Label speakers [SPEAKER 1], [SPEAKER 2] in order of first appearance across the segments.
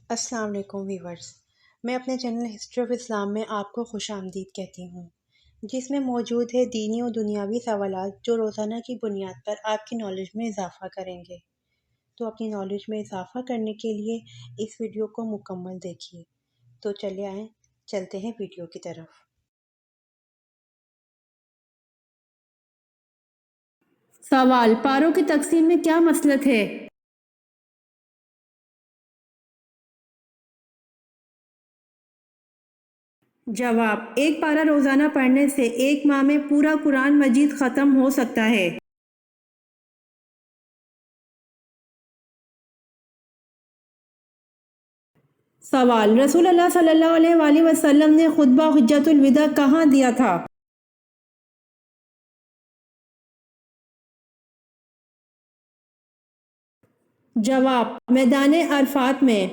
[SPEAKER 1] السلام علیکم ویورز، میں اپنے چینل ہسٹری آف اسلام میں آپ کو خوش آمدید کہتی ہوں، جس میں موجود ہے دینی و دنیاوی سوالات جو روزانہ کی بنیاد پر آپ کی نالج میں اضافہ کریں گے۔ تو اپنی نالج میں اضافہ کرنے کے لیے اس ویڈیو کو مکمل دیکھیے۔ تو چلے آئیں، چلتے ہیں ویڈیو کی طرف۔
[SPEAKER 2] سوال: پاروں کی تقسیم میں کیا مسلک ہے؟ جواب: ایک پارہ روزانہ پڑھنے سے ایک ماہ میں پورا قرآن مجید ختم ہو سکتا ہے۔ سوال: رسول اللہ صلی اللہ علیہ وآلہ وسلم نے خطبہ حجۃ الوداع کہاں دیا تھا؟ جواب: میدان عرفات میں۔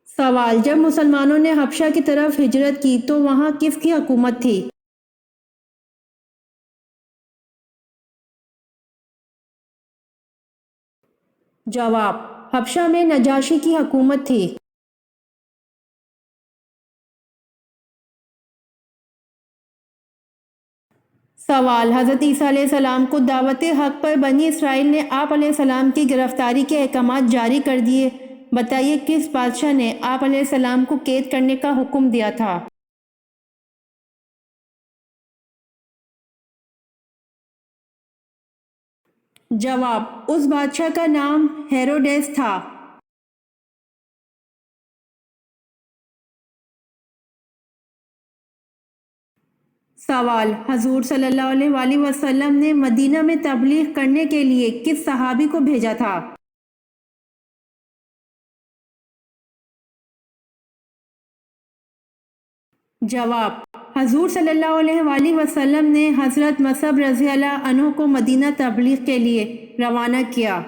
[SPEAKER 2] سوال: جب مسلمانوں نے حبشہ کی طرف ہجرت کی تو وہاں کس کی حکومت تھی؟ جواب: حبشہ میں نجاشی کی حکومت تھی۔ سوال: حضرت عیسیٰ علیہ السلام کو دعوت حق پر بنی اسرائیل نے آپ علیہ السلام کی گرفتاری کے احکامات جاری کر دیے، بتائیے کس بادشاہ نے آپ علیہ السلام کو قید کرنے کا حکم دیا تھا؟ جواب: اس بادشاہ کا نام ہیروڈیس تھا۔ سوال: حضور صلی اللہ علیہ وآلہ وسلم نے مدینہ میں تبلیغ کرنے کے لیے کس صحابی کو بھیجا تھا؟ جواب: حضور صلی اللہ علیہ وآلہ وسلم نے حضرت مصعب رضی اللہ عنہ کو مدینہ تبلیغ کے لیے روانہ کیا۔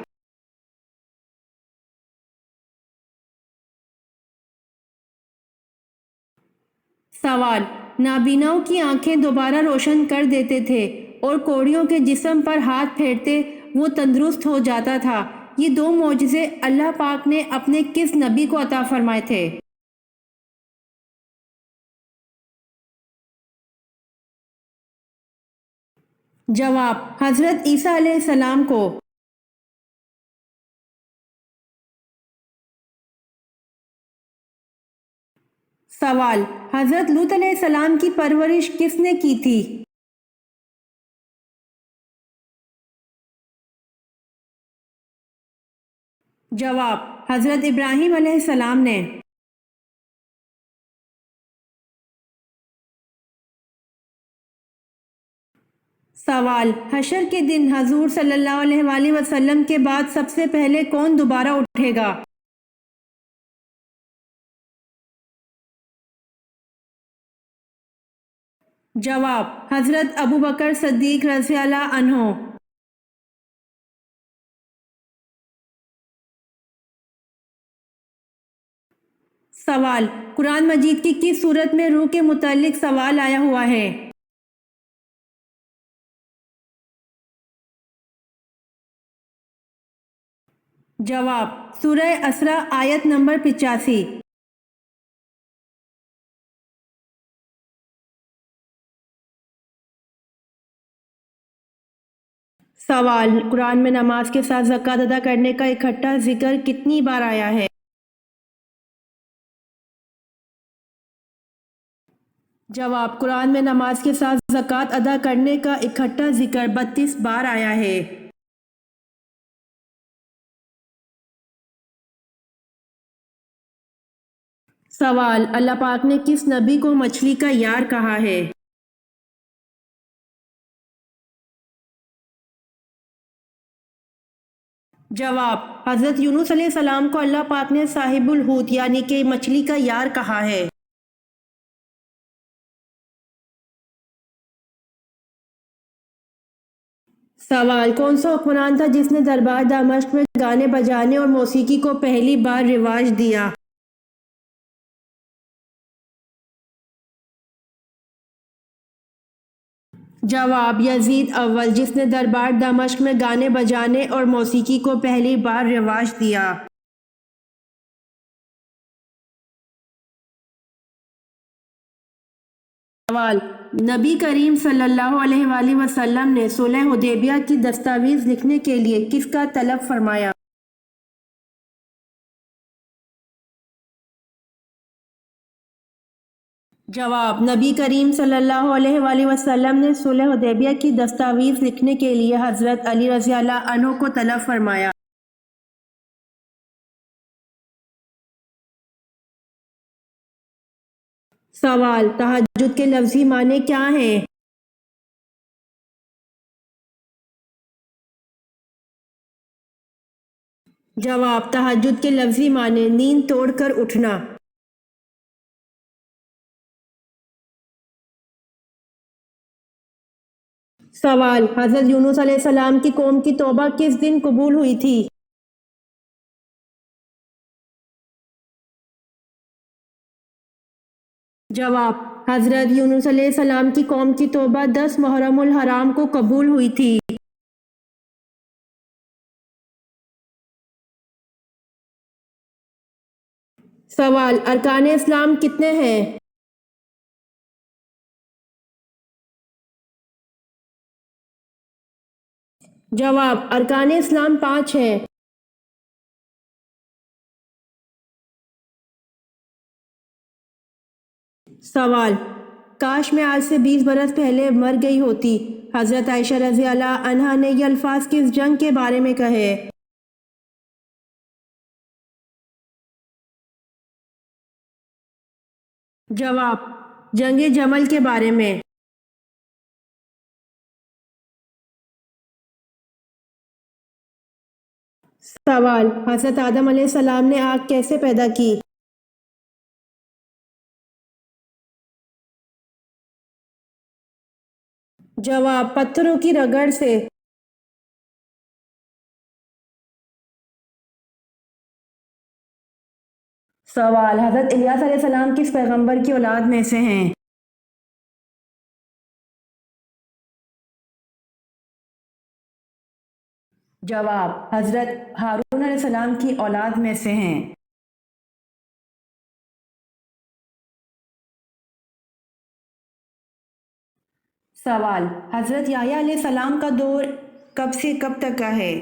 [SPEAKER 2] سوال: نابیناؤں کی آنکھیں دوبارہ روشن کر دیتے تھے اور کوڑیوں کے جسم پر ہاتھ پھیرتے وہ تندرست ہو جاتا تھا، یہ دو معجزے اللہ پاک نے اپنے کس نبی کو عطا فرمائے تھے؟ جواب: حضرت عیسیٰ علیہ السلام کو۔ سوال: حضرت لوط علیہ السلام کی پرورش کس نے کی تھی؟ جواب: حضرت ابراہیم علیہ السلام نے۔ سوال: حشر کے دن حضور صلی اللہ علیہ وآلہ وسلم کے بعد سب سے پہلے کون دوبارہ اٹھے گا؟ جواب: حضرت ابوبکر صدیق رضی اللہ عنہ۔ سوال: قرآن مجید کی کس سورت میں روح کے متعلق سوال آیا ہوا ہے؟ جواب: سورہ اسراء آیت نمبر 85۔ سوال: قرآن میں نماز کے ساتھ زکوٰۃ ادا کرنے کا اکٹھا ذکر کتنی بار آیا ہے؟ جواب: قرآن میں نماز کے ساتھ زکوٰۃ ادا کرنے کا اکٹھا ذکر 32 بار آیا ہے۔ سوال: اللہ پاک نے کس نبی کو مچھلی کا یار کہا ہے؟ جواب: حضرت یونس علیہ السلام کو اللہ پاک نے صاحب الحوت یعنی کہ مچھلی کا یار کہا ہے۔ سوال: کون سا حکمران تھا جس نے دربار دمشق میں گانے بجانے اور موسیقی کو پہلی بار رواج دیا؟ جواب: یزید اول، جس نے دربار دمشق میں گانے بجانے اور موسیقی کو پہلی بار رواج دیا۔ سوال: نبی کریم صلی اللہ علیہ وآلہ وسلم نے صلح حدیبیہ کی دستاویز لکھنے کے لیے کس کا طلب فرمایا؟ جواب: نبی کریم صلی اللہ علیہ وآلہ وسلم نے صلح حدیبیہ کی دستاویز لکھنے کے لیے حضرت علی رضی اللہ عنہ کو طلب فرمایا۔ سوال: تہجد کے لفظی معنی کیا ہیں؟ جواب: تہجد کے لفظی معنی نیند توڑ کر اٹھنا۔ سوال: حضرت یونس علیہ السلام کی قوم کی توبہ کس دن قبول ہوئی تھی؟ جواب: حضرت یونس علیہ السلام کی قوم کی توبہ 10 محرم الحرام کو قبول ہوئی تھی۔ سوال: ارکان اسلام کتنے ہیں؟ جواب: ارکان اسلام 5 ہیں۔ سوال: کاش میں آج سے 20 برس پہلے مر گئی ہوتی۔ حضرت عائشہ رضی اللہ عنہا نے یہ الفاظ کس جنگ کے بارے میں کہے؟ جواب: جنگ جمل کے بارے میں۔ سوال: حضرت آدم علیہ السلام نے آگ کیسے پیدا کی؟ جواب: پتھروں کی رگڑ سے۔ سوال: حضرت الیاس علیہ السلام کس پیغمبر کی اولاد میں سے ہیں؟ جواب: حضرت ہارون علیہ السلام کی اولاد میں سے ہیں۔ سوال: حضرت یحییٰ علیہ السلام کا دور کب سے کب تک کا ہے؟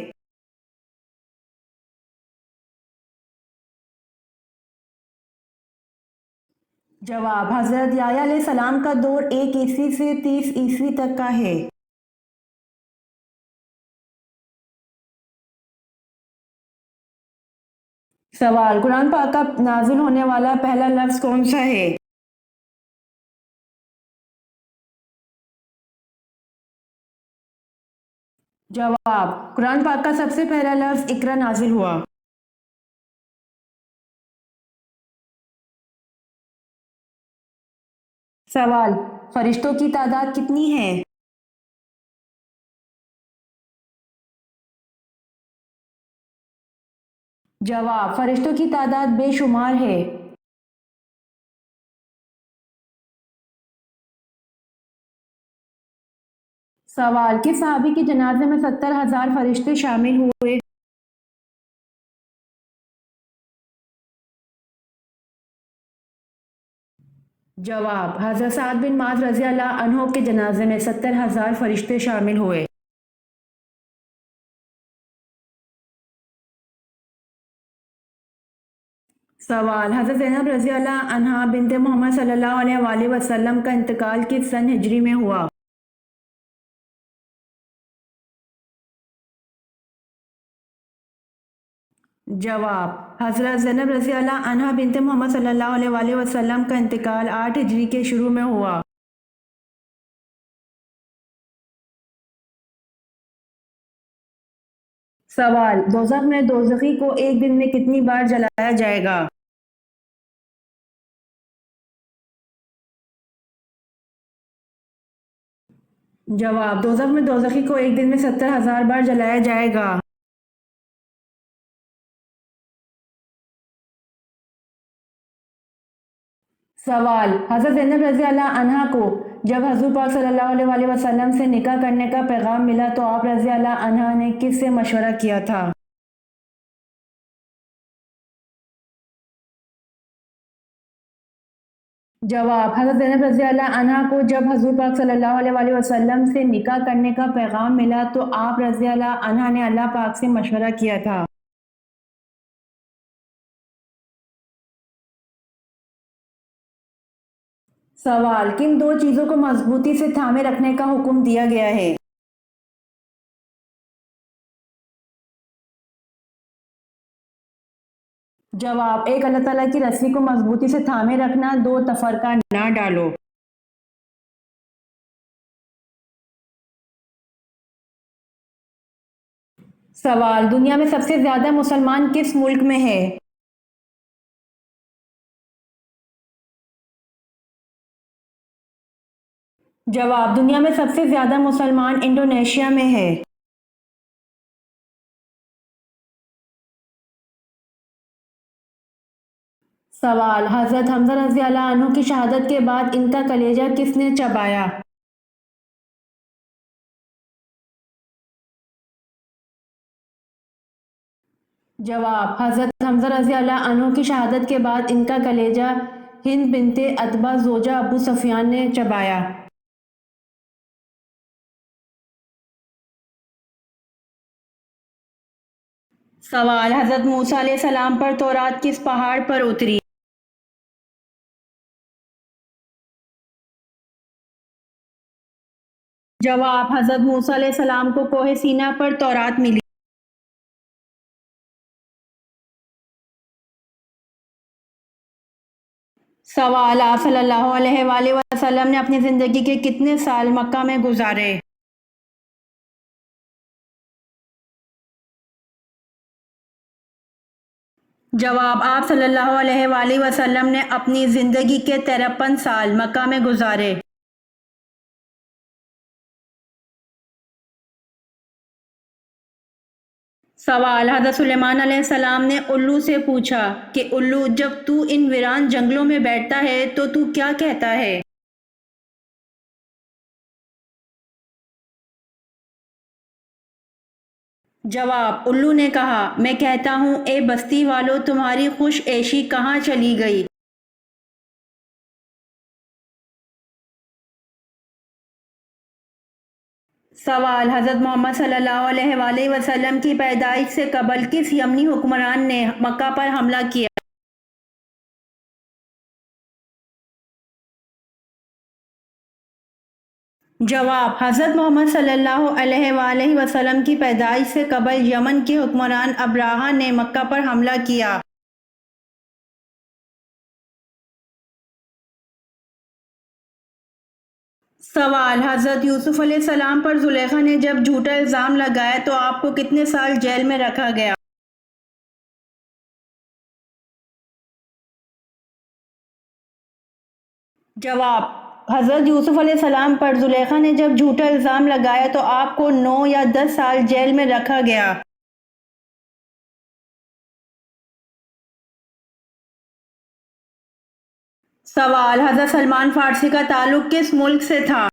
[SPEAKER 2] جواب: حضرت یحییٰ علیہ السلام کا دور 1 عیسوی سے 30 عیسوی تک کا ہے۔ سوال: قرآن پاک کا نازل ہونے والا پہلا لفظ کون سا ہے؟ جواب: قرآن پاک کا سب سے پہلا لفظ اقرا نازل ہوا۔ سوال: فرشتوں کی تعداد کتنی ہے؟ جواب: فرشتوں کی تعداد بے شمار ہے۔ سوال: کس صحابی کے جنازے میں 70,000 فرشتے شامل ہوئے؟ جواب: حضرت سعد بن معاذ رضی اللہ عنہ کے جنازے میں 70,000 فرشتے شامل ہوئے۔ سوال: حضرت زینب رضی اللہ عنہا بنت محمد صلی اللہ علیہ وآلہ وسلم کا انتقال کس سن ہجری میں ہوا؟ جواب: حضرت زینب رضی اللہ عنہا بنت محمد صلی اللہ علیہ وآلہ وسلم کا انتقال 8 ہجری کے شروع میں ہوا۔ سوال: دوزخ میں دوزخی کو ایک دن میں کتنی بار جلایا جائے گا؟ جواب: دوزخ میں دوزخی کو ایک دن میں 70,000 بار جلایا جائے گا۔ سوال: حضرت زینب رضی اللہ عنہا کو جب حضور پاک صلی اللہ علیہ وآلہ وسلم سے نکاح کرنے کا پیغام ملا تو آپ رضی اللہ عنہ نے کس سے مشورہ کیا تھا؟ جواب: حضرت زینب رضی اللہ عنہ کو جب حضور پاک صلی اللہ علیہ وآلہ وسلم سے نکاح کرنے کا پیغام ملا تو آپ رضی اللہ عنہ نے اللہ پاک سے مشورہ کیا تھا۔ سوال: کن دو چیزوں کو مضبوطی سے تھامے رکھنے کا حکم دیا گیا ہے؟ جواب: ایک اللہ تعالیٰ کی رسی کو مضبوطی سے تھامے رکھنا، دو تفرقہ نہ ڈالو۔ سوال: دنیا میں سب سے زیادہ مسلمان کس ملک میں ہے؟ جواب: دنیا میں سب سے زیادہ مسلمان انڈونیشیا میں ہے۔ سوال: حضرت حمزہ رضی اللہ عنہ کی شہادت کے بعد ان کا کلیجہ کس نے چبایا؟ جواب: حضرت حمزہ رضی اللہ عنہ کی شہادت کے بعد ان کا کلیجہ ہند بنت عتبہ زوجہ ابو سفیان نے چبایا۔ سوال: حضرت موسیٰ علیہ السلام پر تورات کس پہاڑ پر اتری؟ جواب: حضرت موسیٰ علیہ السلام کو کوہ سینا پر تورات ملی۔ سوال: آپ صلی اللہ علیہ وآلہ وسلم نے اپنی زندگی کے کتنے سال مکہ میں گزارے؟ جواب: آپ صلی اللہ علیہ وآلہ وسلم نے اپنی زندگی کے 53 سال مکہ میں گزارے۔ سوال: حضرت سلیمان علیہ السلام نے الو سے پوچھا کہ الو، جب تو ان ویران جنگلوں میں بیٹھتا ہے تو کیا کہتا ہے؟ جواب: الو نے کہا، میں کہتا ہوں اے بستی والو، تمہاری خوش عیشی کہاں چلی گئی؟ سوال: حضرت محمد صلی اللہ علیہ وآلہ وسلم کی پیدائش سے قبل کس یمنی حکمران نے مکہ پر حملہ کیا؟ جواب: حضرت محمد صلی اللہ علیہ وآلہ وسلم کی پیدائش سے قبل یمن کے حکمران ابراہہ نے مکہ پر حملہ کیا۔ سوال: حضرت یوسف علیہ السلام پر زلیخا نے جب جھوٹا الزام لگایا تو آپ کو کتنے سال جیل میں رکھا گیا؟ جواب: حضرت یوسف علیہ السلام پر زلیخا نے جب جھوٹا الزام لگایا تو آپ کو 9 یا 10 سال جیل میں رکھا گیا۔ سوال: حضرت سلمان فارسی کا تعلق کس ملک سے تھا؟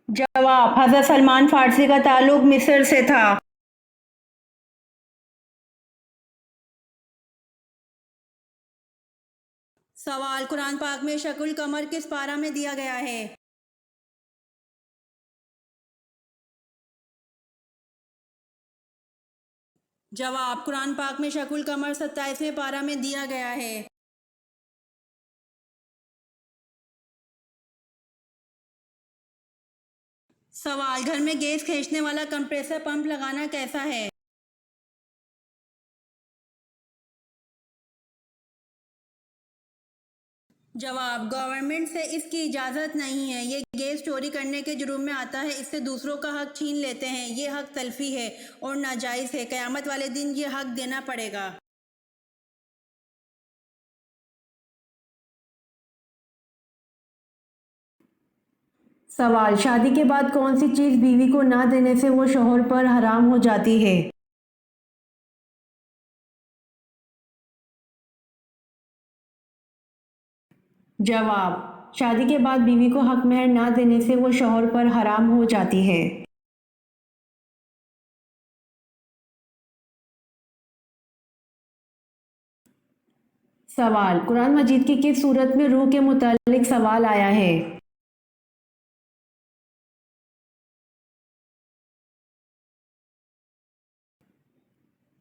[SPEAKER 2] جواب: حضرت سلمان فارسی کا تعلق مصر سے تھا۔ سوال: قرآن پاک میں شق القمر کس پارہ میں دیا گیا ہے؟ جواب: قرآن پاک میں شق القمر 27ویں پارہ میں دیا گیا ہے۔ سوال: گھر میں گیس کھینچنے والا کمپریسر پمپ لگانا کیسا ہے؟ جواب: گورنمنٹ سے اس کی اجازت نہیں ہے، یہ گیس چوری کرنے کے جرم میں آتا ہے، اس سے دوسروں کا حق چھین لیتے ہیں، یہ حق تلفی ہے اور ناجائز ہے، قیامت والے دن یہ حق دینا پڑے گا۔ سوال: شادی کے بعد کون سی چیز بیوی کو نہ دینے سے وہ شوہر پر حرام ہو جاتی ہے؟ جواب: شادی کے بعد بیوی کو حق مہر نہ دینے سے وہ شوہر پر حرام ہو جاتی ہے۔ سوال: قرآن مجید کی کس صورت میں روح کے متعلق سوال آیا ہے؟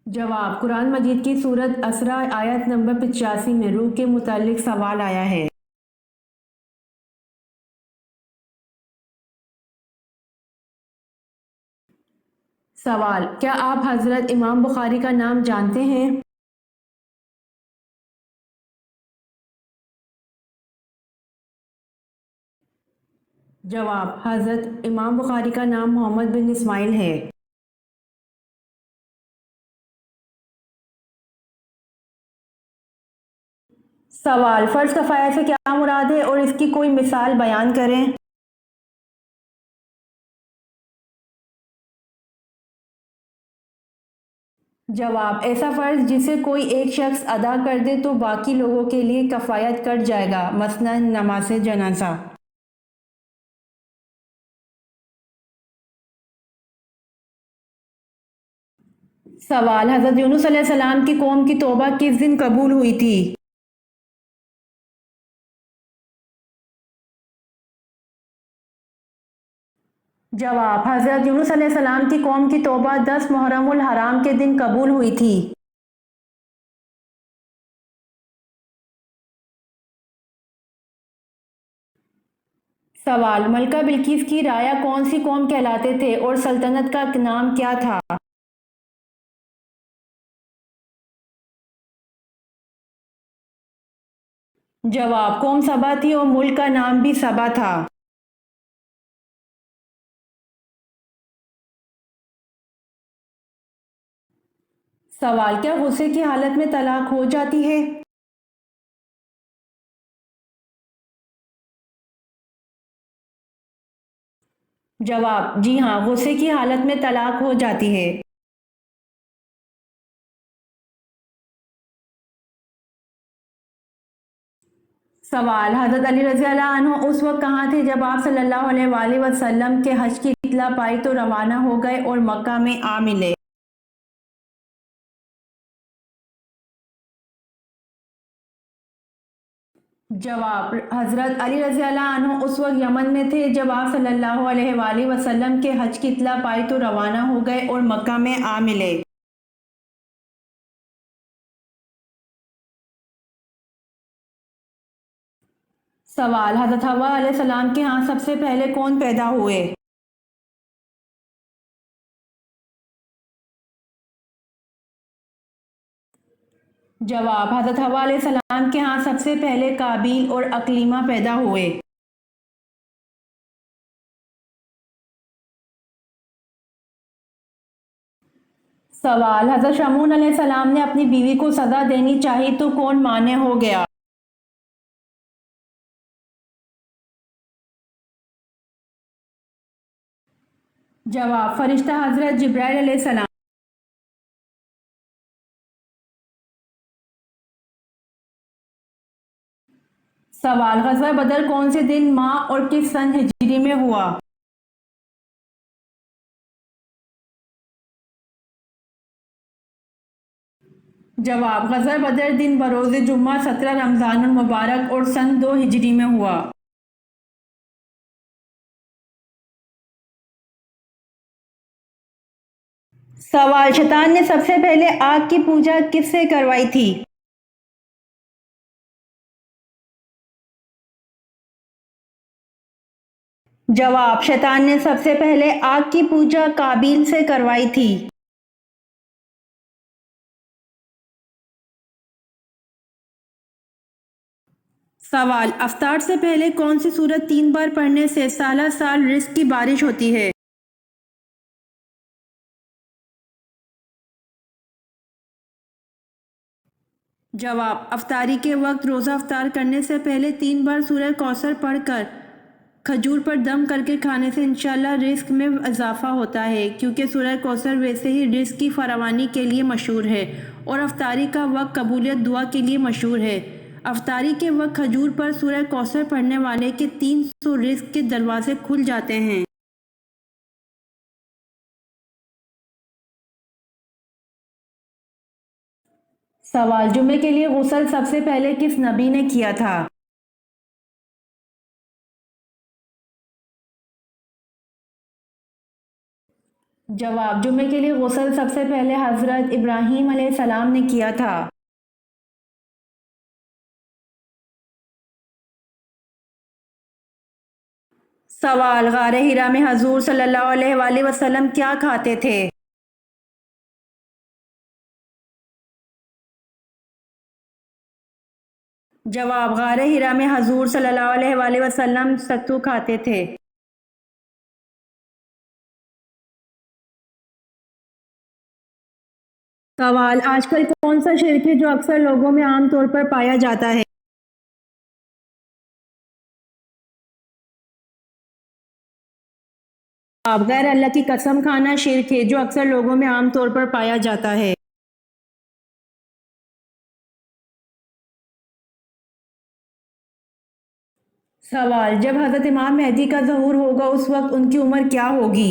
[SPEAKER 2] جواب: قرآن مجید کی سورت اسراء آیت نمبر 85 میں روح کے متعلق سوال آیا ہے۔ سوال: کیا آپ حضرت امام بخاری کا نام جانتے ہیں؟ جواب: حضرت امام بخاری کا نام محمد بن اسماعیل ہے۔ سوال: فرض کفایہ سے کیا مراد ہے اور اس کی کوئی مثال بیان کریں؟ جواب: ایسا فرض جسے کوئی ایک شخص ادا کر دے تو باقی لوگوں کے لیے کفایت کر جائے گا، مثلاً نماز جنازہ۔ سوال: حضرت یونس علیہ السلام کی قوم کی توبہ کس دن قبول ہوئی تھی؟ جواب: حضرت یونس علیہ السلام کی قوم کی توبہ 10 محرم الحرام کے دن قبول ہوئی تھی۔ سوال: ملکہ بلقیس کی رایا کون سی قوم کہلاتے تھے اور سلطنت کا نام کیا تھا؟ جواب: قوم سبا تھی اور ملک کا نام بھی سبا تھا۔ سوال: کیا غصے کی حالت میں طلاق ہو جاتی ہے؟ جواب: جی ہاں، غصے کی حالت میں طلاق ہو جاتی ہے۔ سوال: حضرت علی رضی اللہ عنہ اس وقت کہاں تھے جب آپ صلی اللہ علیہ وآلہ وسلم کے حج کی اطلاع پائی تو روانہ ہو گئے اور مکہ میں آ ملے؟ جواب: حضرت علی رضی اللہ عنہ اس وقت یمن میں تھے جب آپ صلی اللہ علیہ وآلہ وسلم کے حج کی اطلاع پائی تو روانہ ہو گئے اور مکہ میں آ ملے۔ سوال: حضرت حوا علیہ السلام کے ہاں سب سے پہلے کون پیدا ہوئے؟ جواب: حضرت حوا علیہ السلام کے ہاں سب سے پہلے قابیل اور اکلیمہ پیدا ہوئے۔ سوال: حضرت شمعون علیہ السلام نے اپنی بیوی کو سزا دینی چاہی تو کون مانع ہو گیا؟ جواب: فرشتہ حضرت جبرائیل علیہ السلام۔ سوال: غزوہ بدر کون سے دن، ماہ اور کس سن ہجری میں ہوا؟ جواب: غزوہ بدر دن بروز جمعہ 17 رمضان المبارک اور سن 2 ہجری میں ہوا۔ سوال: شیطان نے سب سے پہلے آگ کی پوجا کس سے کروائی تھی؟ جواب: شیطان نے سب سے پہلے آگ کی پوجا قابیل سے کروائی تھی۔ سوال: افطار سے پہلے کون سی سورت 3 بار پڑھنے سے سالہ سال رزق کی بارش ہوتی ہے؟ جواب: افطاری کے وقت روزہ افطار کرنے سے پہلے 3 بار سورہ کوثر پڑھ کر کھجور پر دم کر کے کھانے سے انشاءاللہ رزق میں اضافہ ہوتا ہے، کیونکہ سورہ کوثر ویسے ہی رزق کی فراوانی کے لیے مشہور ہے اور افطاری کا وقت قبولیت دعا کے لیے مشہور ہے۔ افطاری کے وقت کھجور پر سورہ کوثر پڑھنے والے کے 300 رزق کے دروازے کھل جاتے ہیں۔ سوال: جمعے کے لیے غسل سب سے پہلے کس نبی نے کیا تھا؟ جواب: جمعے کے لیے غسل سب سے پہلے حضرت ابراہیم علیہ السلام نے کیا تھا۔ سوال: غار حرا میں حضور صلی اللہ علیہ وآلہ وسلم کیا کھاتے تھے؟ جواب: غار حرا میں حضور صلی اللہ علیہ وآلہ وسلم ستو کھاتے تھے۔ سوال: آج کل کون سا شرک ہے جو اکثر لوگوں میں عام طور پر پایا جاتا ہے؟ جواب: غیر اللہ کی قسم کھانا شرک ہے جو اکثر لوگوں میں عام طور پر پایا جاتا ہے۔ سوال: جب حضرت امام مہدی کا ظہور ہوگا اس وقت ان کی عمر کیا ہوگی؟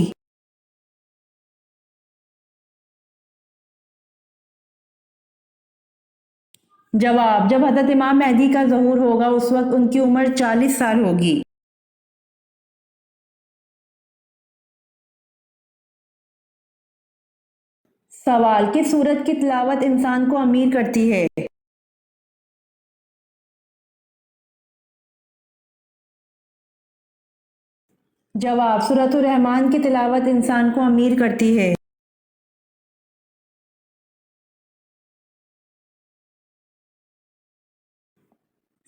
[SPEAKER 2] جواب: جب حضرت امام مہدی کا ظہور ہوگا اس وقت ان کی عمر 40 سال ہوگی۔ سوال: کس سورت کی تلاوت انسان کو امیر کرتی ہے؟ جواب: سورۃ الرحمن کی تلاوت انسان کو امیر کرتی ہے۔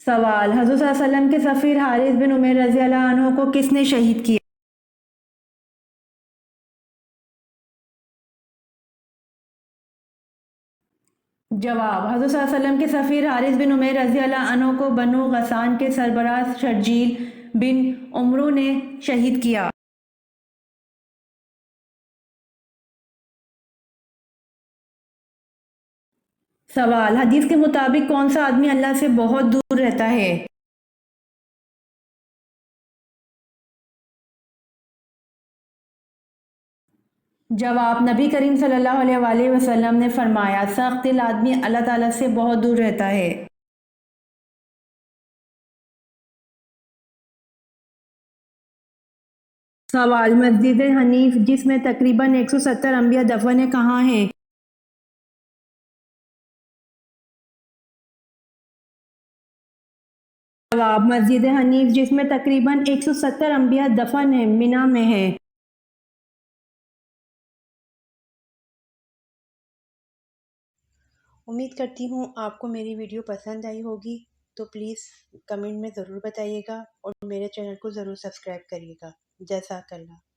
[SPEAKER 2] سوال: حضور صلی اللہ علیہ وسلم کے سفیر حارث بن عمیر رضی اللہ عنہ کو کس نے شہید کیا؟ جواب: حضور صلی اللہ علیہ وسلم کے سفیر حارث بن عمیر رضی اللہ عنہ کو بنو غسان کے سربراہ شرجیل بن عمرو نے شہید کیا۔ سوال: حدیث کے مطابق کون سا آدمی اللہ سے بہت دور رہتا ہے؟ جواب: نبی کریم صلی اللہ علیہ وآلہ وسلم نے فرمایا، سخت دل آدمی اللہ تعالیٰ سے بہت دور رہتا ہے۔ سوال: مسجد حنیف جس میں تقریباً 170 انبیاء دفن ہیں کہاں ہے؟ جواب: مسجد حنیف جس میں تقریباً 170 انبیاء دفن ہیں منی میں ہے۔
[SPEAKER 1] امید کرتی ہوں آپ کو میری ویڈیو پسند آئی ہوگی، تو پلیز کمنٹ میں ضرور بتائیے گا اور میرے چینل کو ضرور سبسکرائب کریے گا۔ جزاک اللہ۔